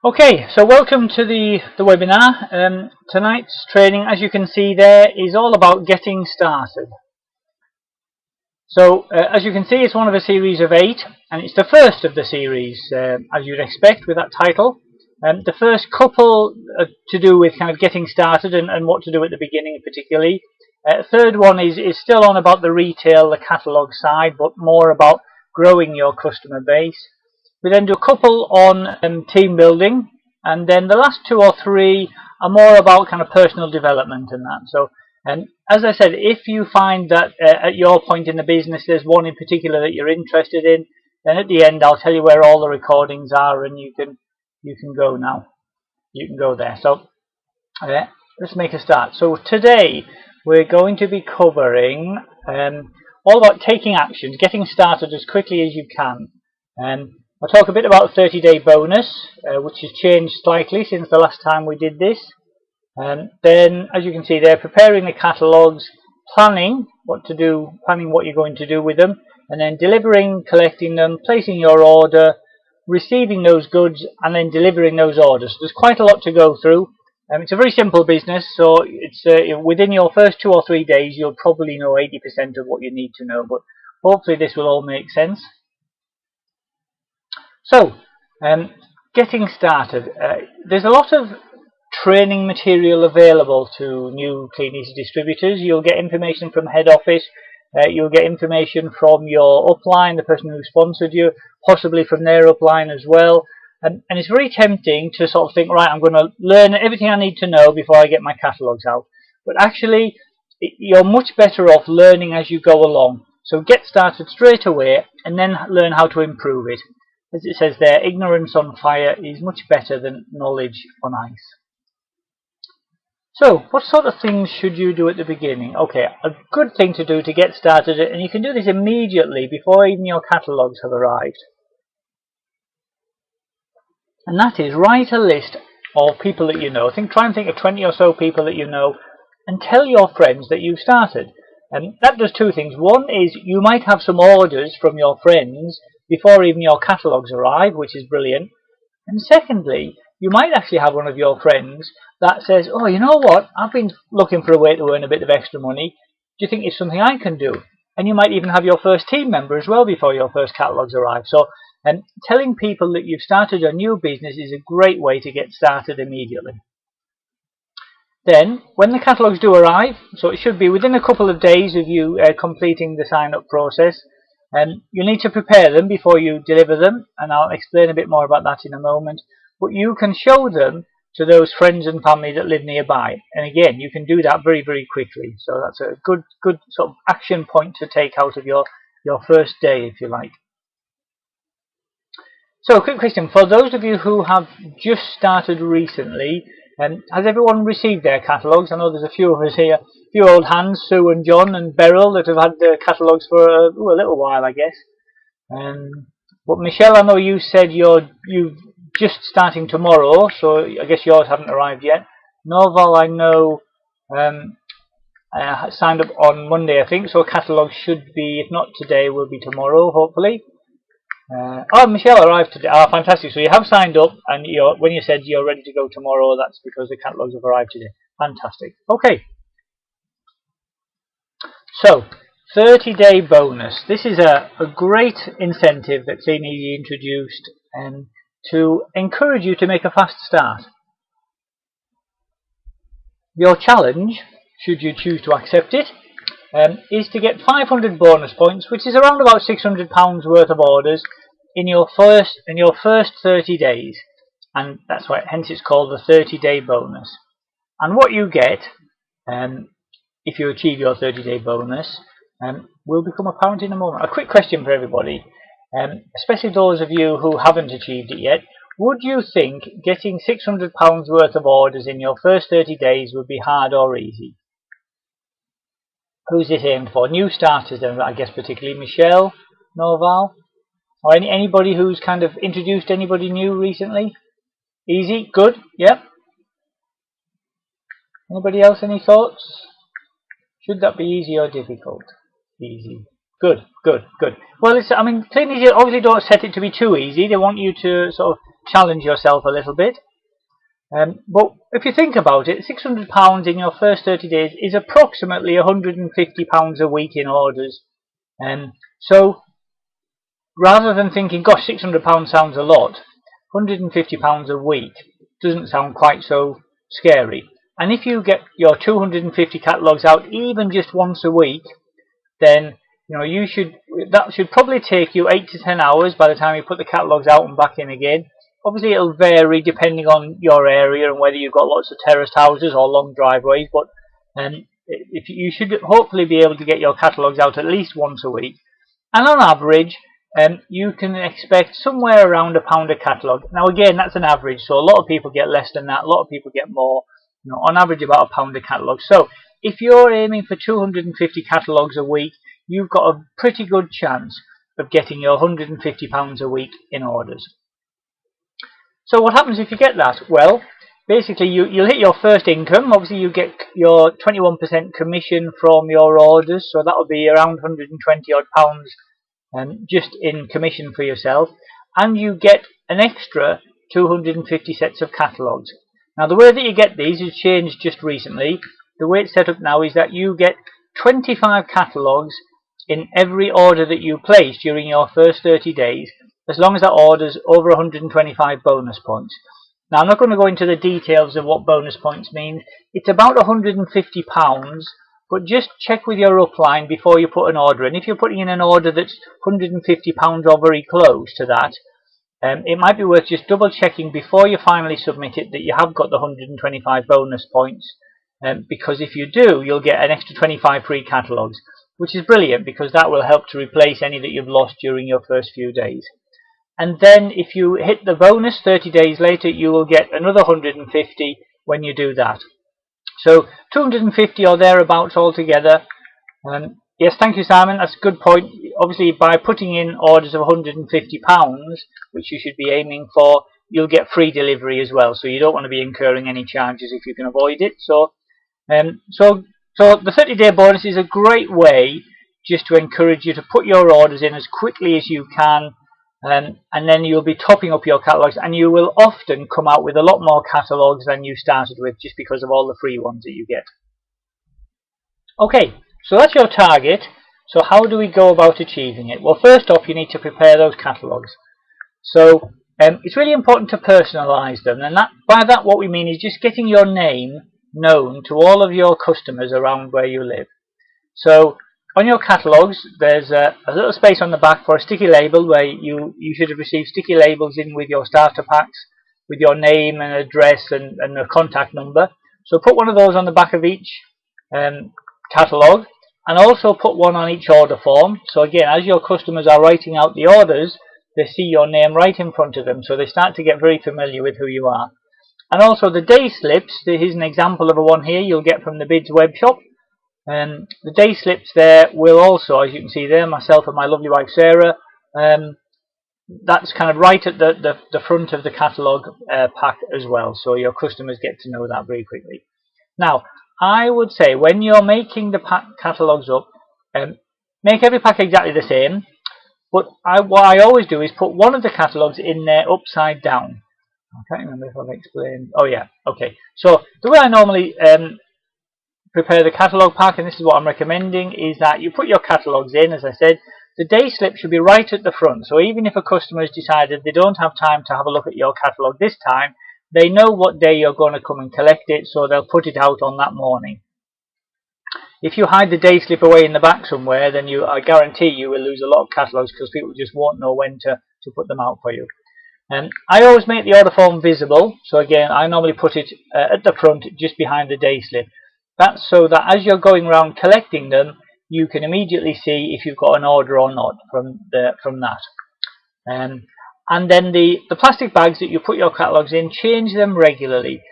Okay, so welcome to the webinar. Tonight's training, as you can see there, is all about getting started. So, as you can see, it's one of a series of 8, and it's the first of the series, as you'd expect with that title. The first couple to do with kind of getting started and what to do at the beginning particularly. Third one is still on about the retail, the catalogue side, but more about growing your customer base. We then do a couple on team building, and then the last 2 or 3 are more about kind of personal development and that. So, as I said, if you find that at your point in the business there's one in particular that you're interested in, then at the end I'll tell you where all the recordings are, and you can go now. You can go there. So let's make a start. So today we're going to be covering all about taking actions, getting started as quickly as you can. I'll talk a bit about 30-day bonus, which has changed slightly since the last time we did this. Then, as you can see there, preparing the catalogues, planning what you're going to do with them, and then delivering, collecting them, placing your order, receiving those goods, and then delivering those orders. So there's quite a lot to go through. It's a very simple business, so it's within your first 2 or 3 days you'll probably know 80% of what you need to know, but hopefully this will all make sense. So, getting started. There's a lot of training material available to new Kleeneze distributors. You'll get information from head office, you'll get information from your upline, the person who sponsored you, possibly from their upline as well. And it's very tempting to sort of think, right, I'm going to learn everything I need to know before I get my catalogues out. But actually, you're much better off learning as you go along. So get started straight away and then learn how to improve it. As it says there, ignorance on fire is much better than knowledge on ice. So, what sort of things should you do at the beginning? Okay, a good thing to do to get started, and you can do this immediately before even your catalogues have arrived. And that is, write a list of people that you know. Try and think of 20 or so people that you know, and tell your friends that you've started. And that does 2 things. One is you might have some orders from your friends before even your catalogues arrive, which is brilliant. And secondly, you might actually have one of your friends that says, oh, you know what, I've been looking for a way to earn a bit of extra money. Do you think it's something I can do? And you might even have your first team member as well before your first catalogues arrive. So, telling people that you've started your new business is a great way to get started immediately. Then, when the catalogues do arrive, so it should be within a couple of days of you completing the sign-up process, you need to prepare them before you deliver them, and I'll explain a bit more about that in a moment. But you can show them to those friends and family that live nearby, and again, you can do that very, very quickly. So that's a good sort of action point to take out of your first day, if you like. So, a quick question for those of you who have just started recently. Has everyone received their catalogues? I know there's a few of us here, a few old hands, Sue and John and Beryl, that have had their catalogues for a little while, I guess. But Michelle, I know you said you're just starting tomorrow, so I guess yours haven't arrived yet. Norval, I know, signed up on Monday, I think, so a catalogue should be, if not today, will be tomorrow, hopefully. Oh, Michelle arrived today. Ah, fantastic. So you have signed up, and when you said you're ready to go tomorrow, that's because the catalogues have arrived today. Fantastic. Okay. So, 30-day bonus. This is a great incentive that Kleeneze introduced to encourage you to make a fast start. Your challenge, should you choose to accept it, is to get 500 bonus points, which is around about £600 worth of orders in your first 30 days, and that's why hence it's called the 30-day bonus. And what you get if you achieve your 30-day bonus will become apparent in a moment. A quick question for everybody, especially those of you who haven't achieved it yet. Would you think getting £600 worth of orders in your first 30 days would be hard or easy? Who's this aimed for? New starters then, I guess, particularly Michelle, Norval, or anybody who's kind of introduced anybody new recently? Easy? Good? Yep. Anybody else, any thoughts? Should that be easy or difficult? Easy. Good. Well, Kleeneze obviously don't set it to be too easy. They want you to sort of challenge yourself a little bit. But if you think about it, £600 in your first 30 days is approximately £150 a week in orders. So rather than thinking, gosh, £600 sounds a lot, £150 a week doesn't sound quite so scary. And if you get your 250 catalogues out even just once a week, then that should probably take you 8 to 10 hours by the time you put the catalogues out and back in again. Obviously it'll vary depending on your area and whether you've got lots of terraced houses or long driveways, but if you should hopefully be able to get your catalogues out at least once a week. And on average, you can expect somewhere around £1 a catalogue. Now again, that's an average, so a lot of people get less than that, a lot of people get more. On average about £1 a catalogue. So if you're aiming for 250 catalogues a week, you've got a pretty good chance of getting your £150 a week in orders. So what happens if you get that? Well, basically you'll hit your first income. Obviously you get your 21% commission from your orders, so that'll be around £120 odd just in commission for yourself, and you get an extra 250 sets of catalogues. Now the way that you get these has changed just recently. The way it's set up now is that you get 25 catalogues in every order that you place during your first 30 days, as long as that order's over 125 bonus points. Now I'm not going to go into the details of what bonus points mean. It's about £150, but just check with your upline before you put an order in. If you're putting in an order that's £150 or very close to that, it might be worth just double checking before you finally submit it that you have got the 125 bonus points, because if you do, you'll get an extra 25 free catalogues, which is brilliant because that will help to replace any that you've lost during your first few days. And then if you hit the bonus 30 days later, you will get another 150 when you do that. So 250 or thereabouts altogether. Yes, thank you, Simon. That's a good point. Obviously, by putting in orders of £150, which you should be aiming for, you'll get free delivery as well. So you don't want to be incurring any charges if you can avoid it. So the 30-day bonus is a great way just to encourage you to put your orders in as quickly as you can, and then you'll be topping up your catalogues, and you will often come out with a lot more catalogues than you started with just because of all the free ones that you get. Okay. So that's your target. So how do we go about achieving it? Well, first off, you need to prepare those catalogues. So it's really important to personalise them, and by that what we mean is just getting your name known to all of your customers around where you live. So on your catalogues, there's a little space on the back for a sticky label where you should have received sticky labels in with your starter packs with your name and address and a contact number. So put one of those on the back of each catalogue. And also put one on each order form. So again, as your customers are writing out the orders, they see your name right in front of them, so they start to get very familiar with who you are. And also the day slips, here's an example of a one here you'll get from the Bids web shop. The day slips there will also, as you can see there, myself and my lovely wife Sarah, that's kind of right at the front of the catalogue pack as well, so your customers get to know that very quickly. Now, I would say when you're making the catalogues up, make every pack exactly the same, but what I always do is put one of the catalogues in there upside down. I can't remember if I've explained. Oh yeah, okay. So the way I normally prepare the catalogue pack, and this is what I'm recommending, is that you put your catalogues in, as I said. The day slip should be right at the front, so even if a customer has decided they don't have time to have a look at your catalogue this time, they know what day you're going to come and collect it, so they'll put it out on that morning. If you hide the day slip away in the back somewhere, then I guarantee you will lose a lot of catalogues because people just won't know when to put them out for you. I always make the order form visible, so again I normally put it at the front just behind the day slip. That's so that as you're going around collecting them, you can immediately see if you've got an order or not from that. And then the plastic bags that you put your catalogues in, change them regularly.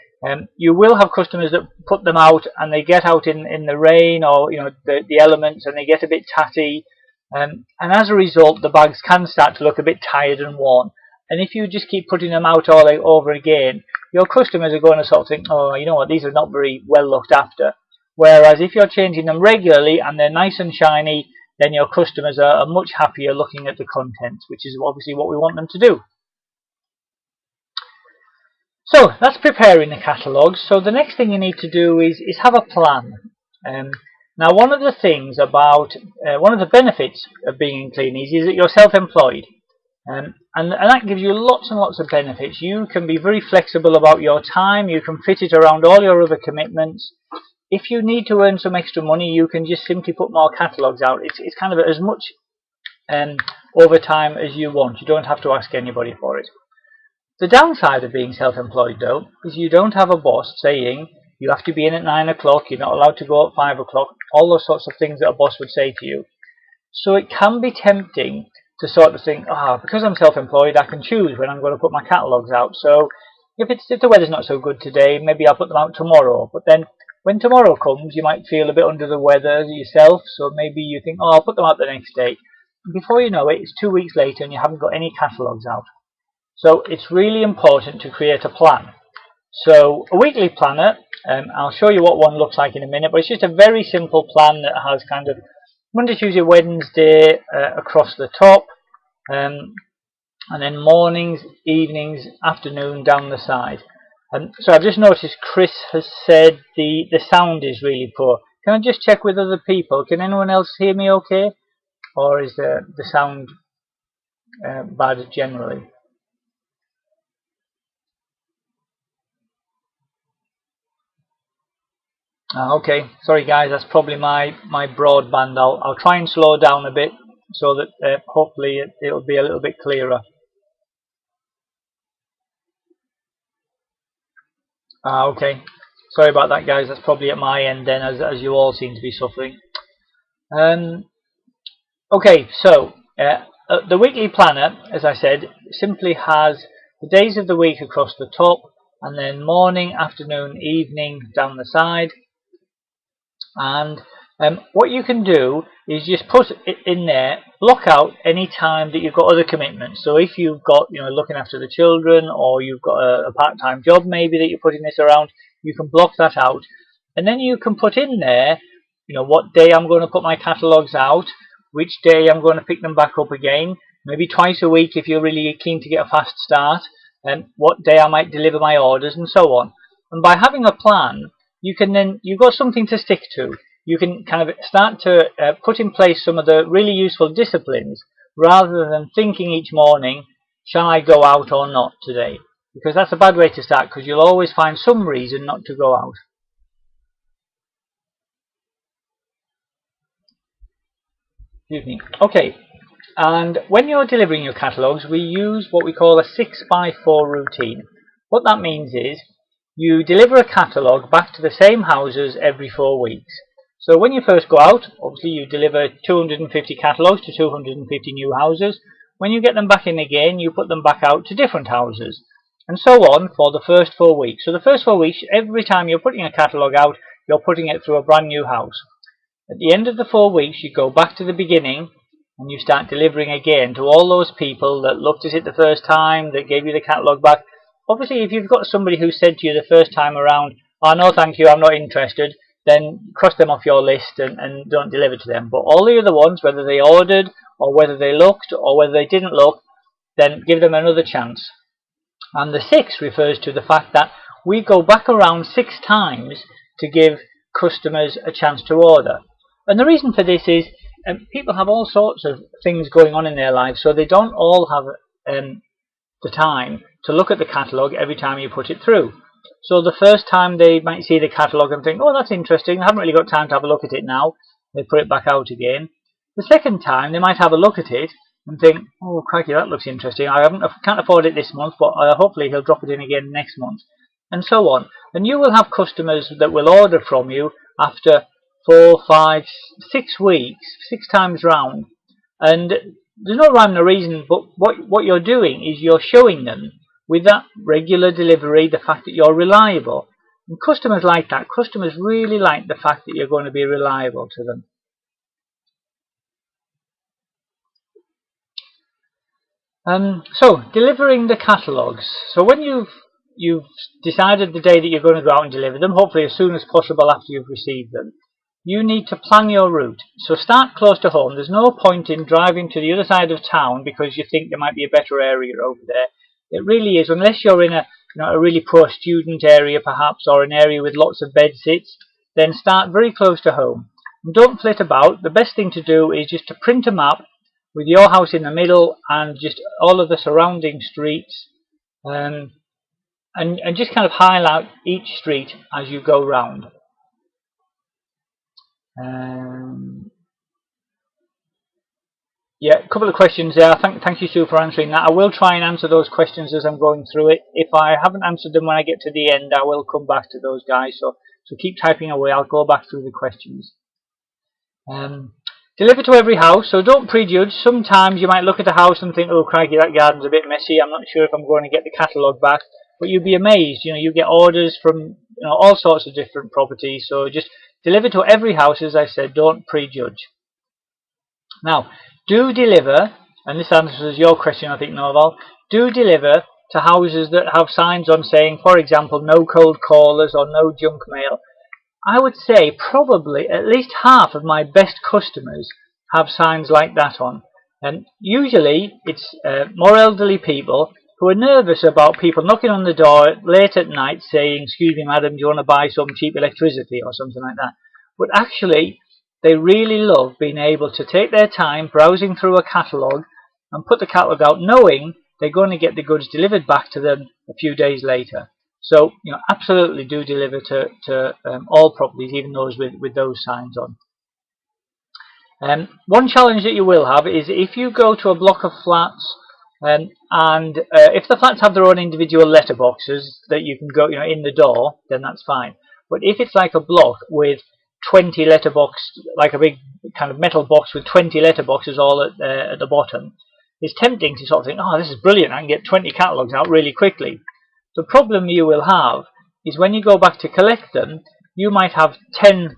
You will have customers that put them out and they get out in the rain or the elements, and they get a bit tatty, and as a result the bags can start to look a bit tired and worn. And if you just keep putting them out all over again, your customers are going to sort of think, oh, you know what, these are not very well looked after. Whereas if you're changing them regularly and they're nice and shiny, then your customers are much happier looking at the contents, which is obviously what we want them to do. So that's preparing the catalogues. So the next thing you need to do is have a plan. Um, Now, one of the things about one of the benefits of being in Kleeneze is that you're self-employed, and that gives you lots and lots of benefits. You can be very flexible about your time. You can fit it around all your other commitments. If you need to earn some extra money, you can just simply put more catalogues out. It's kind of as much overtime as you want. You don't have to ask anybody for it. The downside of being self-employed, though, is you don't have a boss saying you have to be in at 9 o'clock, you're not allowed to go at 5 o'clock, all those sorts of things that a boss would say to you. So it can be tempting to sort of think, because I'm self-employed, I can choose when I'm going to put my catalogues out. So if the weather's not so good today, maybe I'll put them out tomorrow. But then when tomorrow comes, you might feel a bit under the weather yourself, so maybe you think, I'll put them out the next day. And before you know it, it's 2 weeks later and you haven't got any catalogues out. So it's really important to create a plan. So a weekly planner, I'll show you what one looks like in a minute, but it's just a very simple plan that has kind of Monday, Tuesday, Wednesday across the top, and then mornings, evenings, afternoon down the side. So I've just noticed Chris has said the sound is really poor. Can I just check with other people? Can anyone else hear me okay? Or is the sound bad generally? Okay, sorry guys, that's probably my broadband. I'll try and slow down a bit so that hopefully it'll be a little bit clearer. Okay, sorry about that guys, that's probably at my end then, as you all seem to be suffering. Okay, so the weekly planner, as I said, simply has the days of the week across the top, and then morning, afternoon, evening down the side. And what you can do is just put it in there, block out any time that you've got other commitments. So if you've got, looking after the children, or you've got a part-time job maybe that you're putting this around, you can block that out. And then you can put in there, what day I'm going to put my catalogues out, which day I'm going to pick them back up again, maybe twice a week if you're really keen to get a fast start, and what day I might deliver my orders, and so on. And by having a plan, you've got something to stick to. You can kind of start to put in place some of the really useful disciplines rather than thinking each morning, shall I go out or not today? Because that's a bad way to start, because you'll always find some reason not to go out. Excuse me. Okay, and when you're delivering your catalogues, we use what we call a 6x4 routine. What that means is you deliver a catalogue back to the same houses every 4 weeks. So when you first go out, obviously you deliver 250 catalogues to 250 new houses. When you get them back in again, you put them back out to different houses. And so on for the first 4 weeks. So the first 4 weeks, every time you're putting a catalogue out, you're putting it through a brand new house. At the end of the 4 weeks, you go back to the beginning and you start delivering again to all those people that looked at it the first time, that gave you the catalogue back. Obviously, if you've got somebody who said to you the first time around, no thank you, I'm not interested, then cross them off your list and don't deliver to them. But all the other ones, whether they ordered or whether they looked or whether they didn't look, then give them another chance. And the 6 refers to the fact that we go back around 6 times to give customers a chance to order. And the reason for this is people have all sorts of things going on in their lives, so they don't all have the time to look at the catalogue every time you put it through. So the first time they might see the catalogue and think, that's interesting, I haven't really got time to have a look at it now. They put it back out again. The second time they might have a look at it and think, crikey, that looks interesting. I can't afford it this month, but hopefully he'll drop it in again next month. And so on. And you will have customers that will order from you after 4, 5, 6 weeks, 6 times round. And there's no rhyme or reason, but what you're doing is you're showing them with that regular delivery the fact that you're reliable. And customers like that. Customers really like the fact that you're going to be reliable to them. So, delivering the catalogues. So when you've decided the day that you're going to go out and deliver them, hopefully as soon as possible after you've received them, you need to plan your route. So start close to home. There's no point in driving to the other side of town because you think there might be a better area over there. It really is, unless you're in a a really poor student area perhaps, or an area with lots of bed sits, then start very close to home. And don't flit about. The best thing to do is just to print a map with your house in the middle and just all of the surrounding streets, and just kind of highlight each street as you go round. Yeah, a couple of questions there. Thank you, Sue, for answering that. I will try and answer those questions as I'm going through it. If I haven't answered them when I get to the end, I will come back to those guys. So keep typing away. I'll go back through the questions. Deliver to every house, so don't prejudge. Sometimes you might look at a house and think, oh crikey, that garden's a bit messy, I'm not sure if I'm going to get the catalogue back. But you'd be amazed, you get orders from all sorts of different properties, so just deliver to every house, as I said, don't prejudge. Now, do deliver, and this answers your question I think, Norval, do deliver to houses that have signs on saying, for example, no cold callers or no junk mail. I would say probably at least half of my best customers have signs like that on. And usually it's more elderly people who are nervous about people knocking on the door late at night saying, excuse me madam, do you want to buy some cheap electricity or something like that. But actually they really love being able to take their time browsing through a catalogue and put the catalogue out knowing they're going to get the goods delivered back to them a few days later. So, absolutely do deliver to all properties, even those with those signs on. One challenge that you will have is if you go to a block of flats, and if the flats have their own individual letterboxes that you can go, in the door, then that's fine. But if it's like a block with 20 letterbox, like a big kind of metal box with 20 letterboxes all at the bottom, it's tempting to sort of think, oh, this is brilliant, I can get 20 catalogues out really quickly. The problem you will have is when you go back to collect them, you might have 10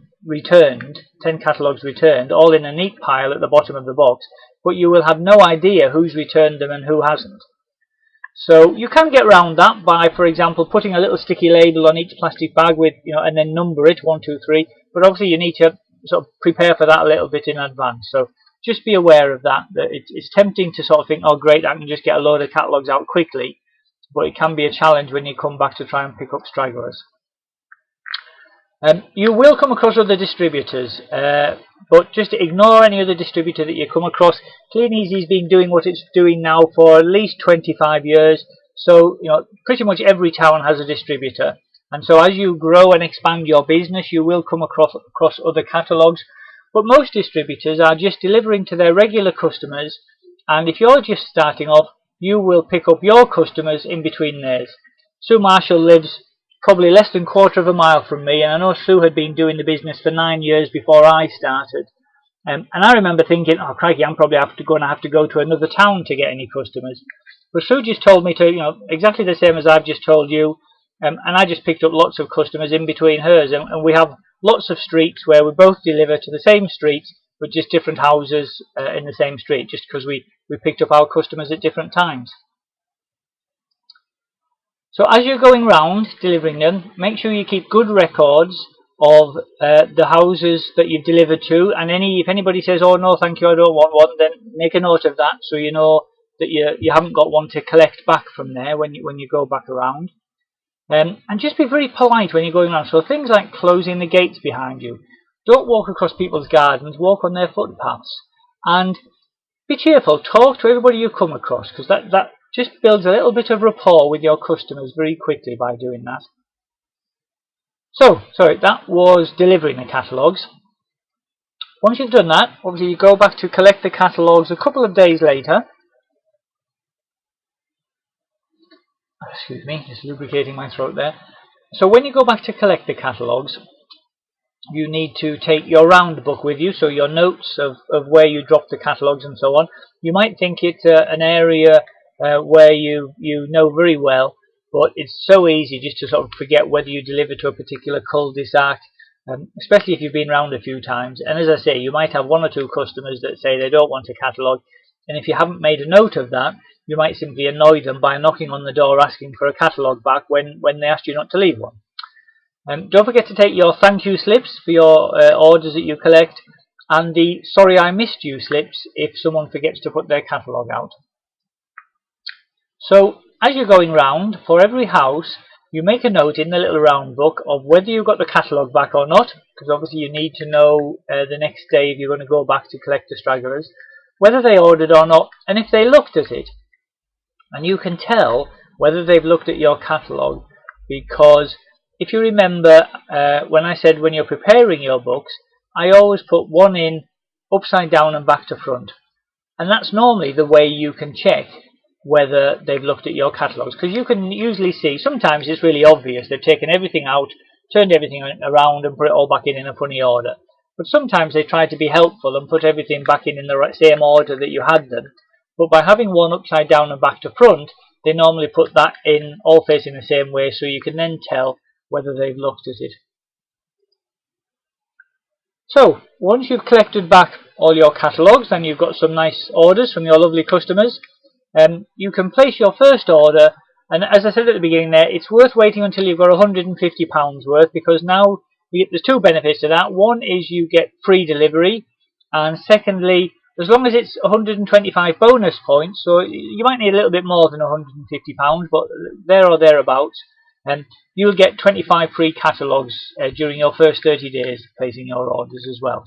catalogues returned, all in a neat pile at the bottom of the box, but you will have no idea who's returned them and who hasn't. So you can get around that by, for example, putting a little sticky label on each plastic bag with, and then number it, 1, 2, 3. But obviously you need to sort of prepare for that a little bit in advance. So just be aware of that it's tempting to sort of think, oh great, I can just get a load of catalogues out quickly. But it can be a challenge when you come back to try and pick up stragglers. You will come across other distributors, but just ignore any other distributor that you come across. Kleeneze's been doing what it's doing now for at least 25 years, so pretty much every town has a distributor. And so as you grow and expand your business, you will come across other catalogues. But most distributors are just delivering to their regular customers, and if you're just starting off, you will pick up your customers in between theirs. Sue Marshall lives probably less than a quarter of a mile from me, and I know Sue had been doing the business for 9 years before I started. And I remember thinking, oh crikey, I'm probably going to have to go to another town to get any customers. But Sue just told me to, exactly the same as I've just told you, and I just picked up lots of customers in between hers, and we have lots of streets where we both deliver to the same streets, but just different houses in the same street, just because we picked up our customers at different times. So as you're going round delivering them, make sure you keep good records of the houses that you've delivered to, and if anybody says, oh no thank you, I don't want one, then make a note of that so you know that you haven't got one to collect back from there when you go back around. And just be very polite when you're going around. So things like closing the gates behind you. Don't walk across people's gardens, walk on their footpaths. And be cheerful, talk to everybody you come across, because that just builds a little bit of rapport with your customers very quickly by doing that. So, sorry, that was delivering the catalogues. Once you've done that, obviously you go back to collect the catalogues a couple of days later. Excuse me, just lubricating my throat there. So when you go back to collect the catalogues, you need to take your round book with you, so your notes of where you dropped the catalogues and so on. You might think it's an area where you know very well, but it's so easy just to sort of forget whether you deliver to a particular cul-de-sac, especially if you've been round a few times. And as I say, you might have 1 or 2 customers that say they don't want a catalogue, and if you haven't made a note of that, you might simply annoy them by knocking on the door asking for a catalogue back when they asked you not to leave one. Don't forget to take your thank you slips for your orders that you collect, and the sorry I missed you slips if someone forgets to put their catalogue out. So as you're going round, for every house, you make a note in the little round book of whether you got the catalogue back or not, because obviously you need to know the next day if you're going to go back to collect the stragglers, whether they ordered or not, and if they looked at it. And you can tell whether they've looked at your catalogue, because if you remember when I said when you're preparing your books, I always put one in upside down and back to front. And that's normally the way you can check whether they've looked at your catalogues, because you can usually see, sometimes it's really obvious, they've taken everything out, turned everything around and put it all back in a funny order. But sometimes they try to be helpful and put everything back in the same order that you had them. But by having one upside down and back to front, they normally put that in all facing the same way, so you can then tell whether they've looked at it. So, once you've collected back all your catalogues and you've got some nice orders from your lovely customers, you can place your first order, and as I said at the beginning there, it's worth waiting until you've got £150 worth, because now there's two benefits to that. One is you get free delivery, and secondly, as long as it's 125 bonus points, so you might need a little bit more than £150, but there or thereabouts, you'll get 25 free catalogues during your first 30 days placing your orders as well.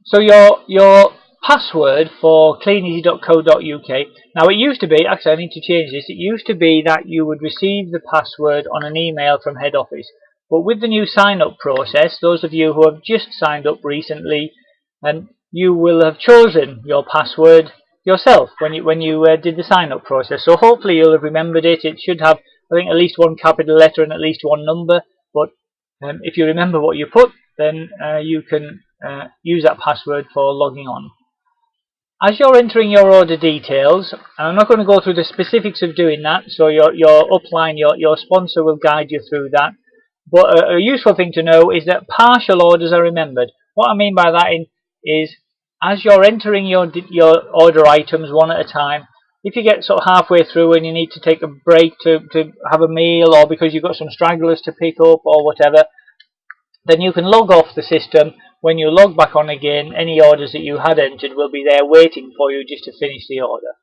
So your password for kleeneze.co.uk, now it used to be, actually I need to change this, it used to be that you would receive the password on an email from head office. But with the new sign-up process, those of you who have just signed up recently, you will have chosen your password yourself when you did the sign-up process. So hopefully you'll have remembered it. It should have, I think, at least one capital letter and at least one number. But if you remember what you put, then you can use that password for logging on. As you're entering your order details, and I'm not going to go through the specifics of doing that, so your upline, your sponsor will guide you through that. But a useful thing to know is that partial orders are remembered. What I mean by that is as you're entering your order items one at a time, if you get sort of halfway through and you need to take a break to have a meal, or because you've got some stragglers to pick up or whatever, then you can log off the system. When you log back on again, any orders that you had entered will be there waiting for you just to finish the order.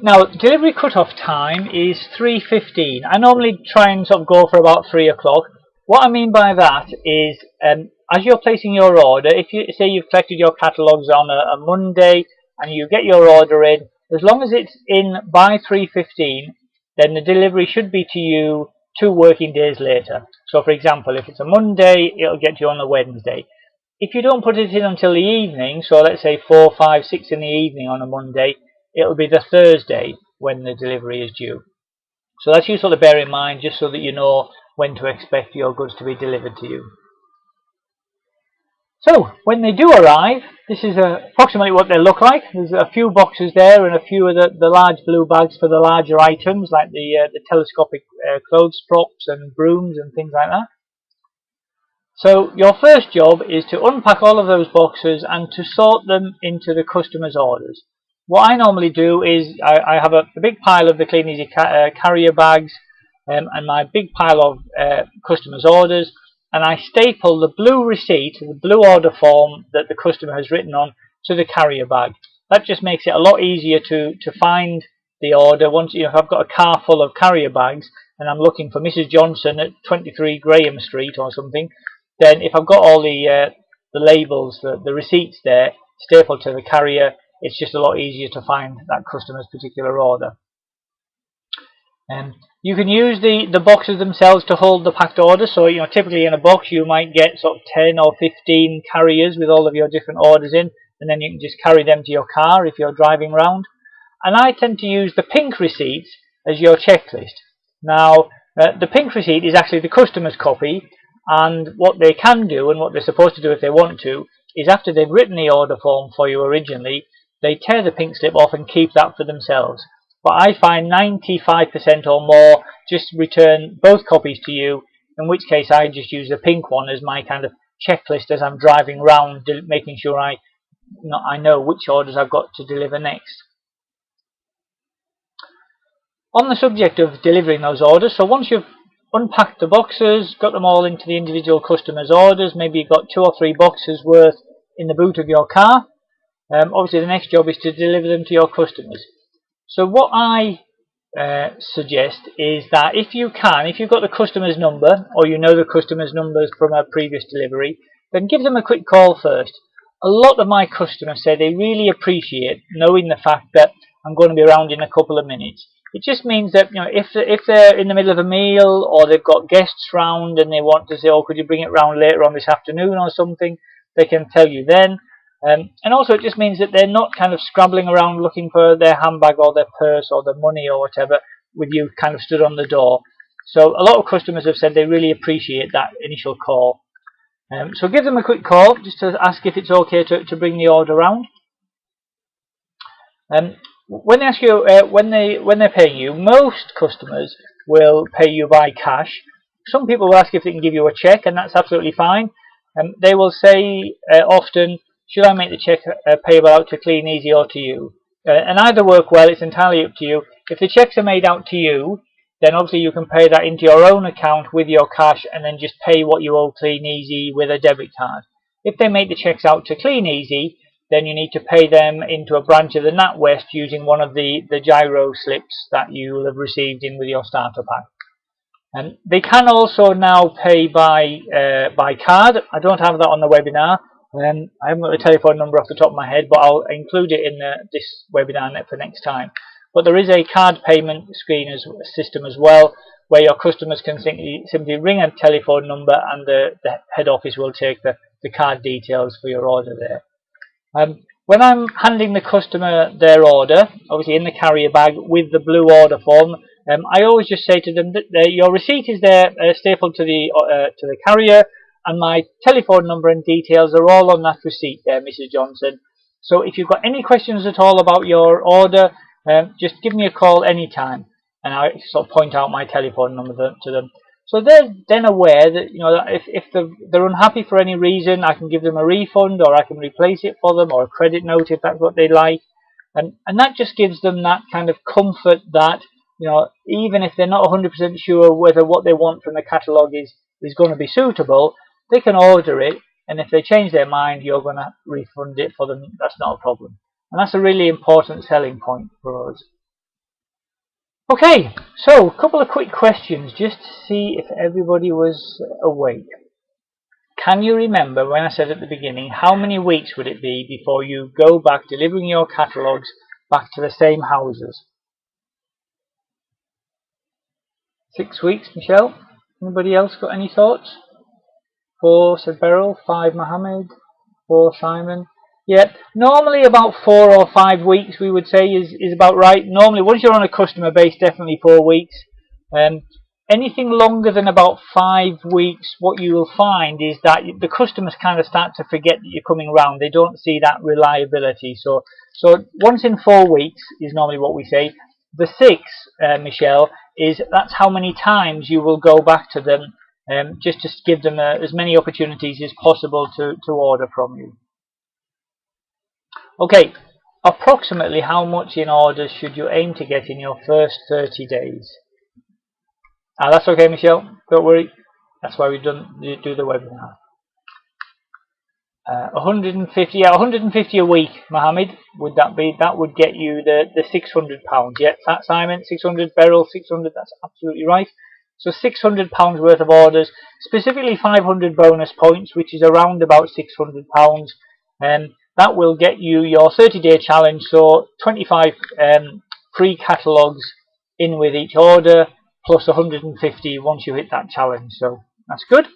Now, delivery cut-off time is 3:15. I normally try and sort of go for about 3 o'clock. What I mean by that is, as you're placing your order, if you say you've collected your catalogues on a Monday and you get your order in, as long as it's in by 3:15, then the delivery should be to you 2 working days later. So for example, if it's a Monday, it'll get to you on a Wednesday. If you don't put it in until the evening, so let's say 4, 5, 6 in the evening on a Monday, it'll be the Thursday when the delivery is due. So that's useful to bear in mind, just so that you know when to expect your goods to be delivered to you. So when they do arrive, this is approximately what they look like. There's a few boxes there and a few of the large blue bags for the larger items, like the telescopic clothes props and brooms and things like that. So your first job is to unpack all of those boxes and to sort them into the customer's orders. What I normally do is I have a big pile of the Kleeneze carrier bags and my big pile of customers' orders, and I staple the blue receipt, the blue order form that the customer has written on, to the carrier bag. That just makes it a lot easier to find the order. Once if I've got a car full of carrier bags and I'm looking for Mrs. Johnson at 23 Graham Street or something, then if I've got all the labels, the receipts there, stapled to the carrier, it's just a lot easier to find that customer's particular order. You can use the boxes themselves to hold the packed orders. So typically in a box you might get sort of 10 or 15 carriers with all of your different orders in, and then you can just carry them to your car if you're driving around. And I tend to use the pink receipts as your checklist. Now the pink receipt is actually the customer's copy, and what they can do and what they're supposed to do if they want to is, after they've written the order form for you originally, they tear the pink slip off and keep that for themselves. But I find 95% or more just return both copies to you, in which case I just use the pink one as my kind of checklist as I'm driving around, making sure I know which orders I've got to deliver next. On the subject of delivering those orders, so once you've unpacked the boxes, got them all into the individual customers' orders, maybe you've got 2 or 3 boxes worth in the boot of your car, Obviously the next job is to deliver them to your customers. So what I suggest is that if you've got the customer's number, or you know the customer's numbers from a previous delivery, then give them a quick call first. A lot of my customers say they really appreciate knowing the fact that I'm going to be around in a couple of minutes. It just means that, you know, if they're in the middle of a meal, or they've got guests round and they want to say, oh, could you bring it round later on this afternoon or something, they can tell you then. And also it just means that they're not kind of scrabbling around looking for their handbag or their purse or their money or whatever with you kind of stood on the door. So a lot of customers have said they really appreciate that initial call. So give them a quick call just to ask if it's okay to bring the order round. When they ask you when they're paying you, most customers will pay you by cash. Some people will ask if they can give you a cheque, and that's absolutely fine. They will say often, should I make the cheque payable out to Kleeneze or to you? And either work well, it's entirely up to you. If the cheques are made out to you, then obviously you can pay that into your own account with your cash and then just pay what you owe Kleeneze with a debit card. If they make the cheques out to Kleeneze, then you need to pay them into a branch of the NatWest using one of the gyro slips that you will have received in with your starter pack. And they can also now pay by card. I don't have that on the webinar. I haven't got the telephone number off the top of my head, but I'll include it in this webinar for next time. But there is a card payment system as well, where your customers can simply ring a telephone number and the head office will take the card details for your order there. When I'm handing the customer their order, obviously in the carrier bag with the blue order form, I always just say to them that your receipt is there, stapled to the carrier, and my telephone number and details are all on that receipt there, Mrs. Johnson. So if you've got any questions at all about your order, just give me a call anytime, and I sort of point out my telephone number to them. So they're then aware that, you know, that if they're unhappy for any reason, I can give them a refund, or I can replace it for them, or a credit note if that's what they like. And that just gives them that kind of comfort that, you know, even if they're not 100% sure whether what they want from the catalogue is going to be suitable, they can order it, and if they change their mind, you're going to refund it for them. That's not a problem. And that's a really important selling point for us. Okay, so a couple of quick questions just to see if everybody was awake. Can you remember when I said at the beginning, how many weeks would it be before you go back delivering your catalogues back to the same houses? 6 weeks, Michelle? Anybody else got any thoughts? 4, said Beryl. 5, Mohammed. 4, Simon. Yeah, normally about 4 or 5 weeks we would say is about right. Normally, once you're on a customer base, definitely 4 weeks. Anything longer than about 5 weeks, what you will find is that the customers kind of start to forget that you're coming around. They don't see that reliability. So once in 4 weeks is normally what we say. The 6, Michelle, that's how many times you will go back to them, just to give them as many opportunities as possible to order from you. Okay, approximately how much in orders should you aim to get in your first 30 days? That's okay, Michelle. Don't worry. That's why we do the webinar. 150, yeah, 150 a week, Mohammed. Would that be? That would get you the £600. Yeah, Simon, 600. Beryl, 600. That's absolutely right. So £600 worth of orders, specifically 500 bonus points, which is around about £600. That will get you your 30-day challenge, so 25 free catalogues in with each order, plus 150 once you hit that challenge. So that's good.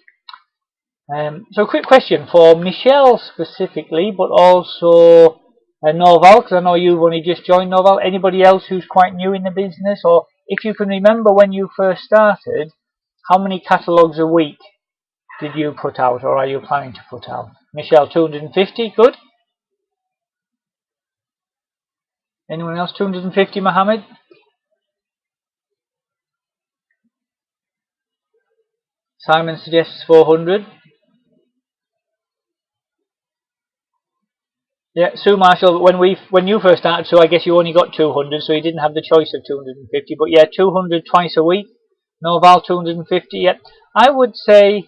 So quick question for Michelle specifically, but also Norval, because I know you've only just joined, Norval. Anybody else who's quite new in the business, or if you can remember when you first started, how many catalogues a week did you put out, or are you planning to put out? Michelle, 250, good. Anyone else? 250, Mohammed? Simon suggests 400. Yeah, Sue Marshall, when you first started, so I guess you only got 200, so you didn't have the choice of 250. But yeah, 200 twice a week. Norval, 250. Yeah, I would say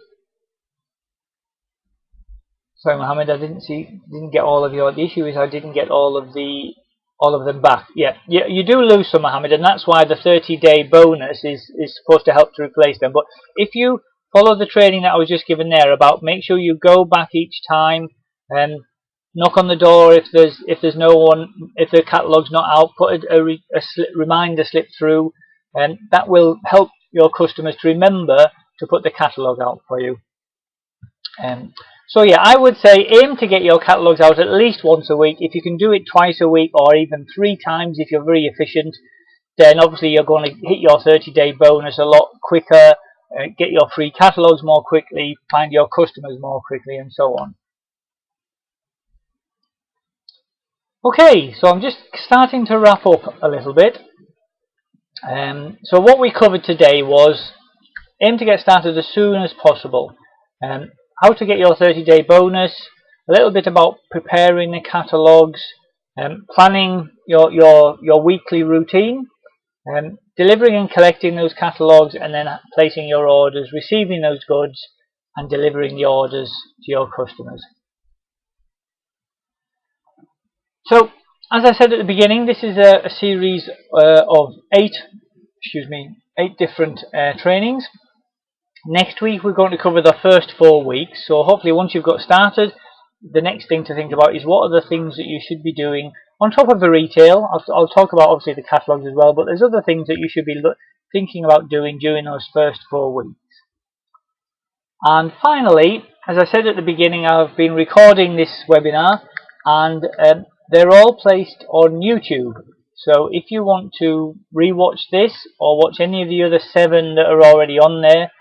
Sorry, Mohammed, I didn't get all of your. The issue is I didn't get all of them back. Yeah, you do lose some, Mohammed, and that's why the 30-day bonus is supposed to help to replace them. But if you follow the training that I was just given there about make sure you go back each time and knock on the door if there's no one, if the catalogue's not out, put a reminder slip through, and that will help your customers to remember to put the catalogue out for you. So yeah, I would say aim to get your catalogues out at least once a week. If you can do it twice a week or even 3 times if you're very efficient, then obviously you're going to hit your 30-day bonus a lot quicker, get your free catalogues more quickly, find your customers more quickly, and so on. Okay, so I'm just starting to wrap up a little bit. So what we covered today was aim to get started as soon as possible. How to get your 30-day bonus, a little bit about preparing the catalogues, planning your weekly routine, delivering and collecting those catalogues, and then placing your orders, receiving those goods, and delivering the orders to your customers. So, as I said at the beginning, this is a series of 8 different trainings. Next week we're going to cover the first 4 weeks, so hopefully once you've got started, the next thing to think about is what are the things that you should be doing on top of the retail. I'll talk about obviously the catalogues as well, but there's other things that you should be thinking about doing during those first 4 weeks. And finally, as I said at the beginning, I've been recording this webinar, and they're all placed on YouTube. So if you want to rewatch this or watch any of the other 7 that are already on there,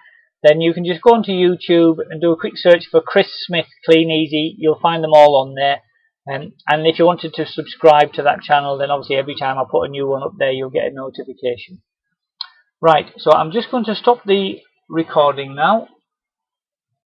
then you can just go onto YouTube and do a quick search for Chris Smith Kleeneze. You'll find them all on there. And if you wanted to subscribe to that channel, then obviously every time I put a new one up there, you'll get a notification. Right, so I'm just going to stop the recording now.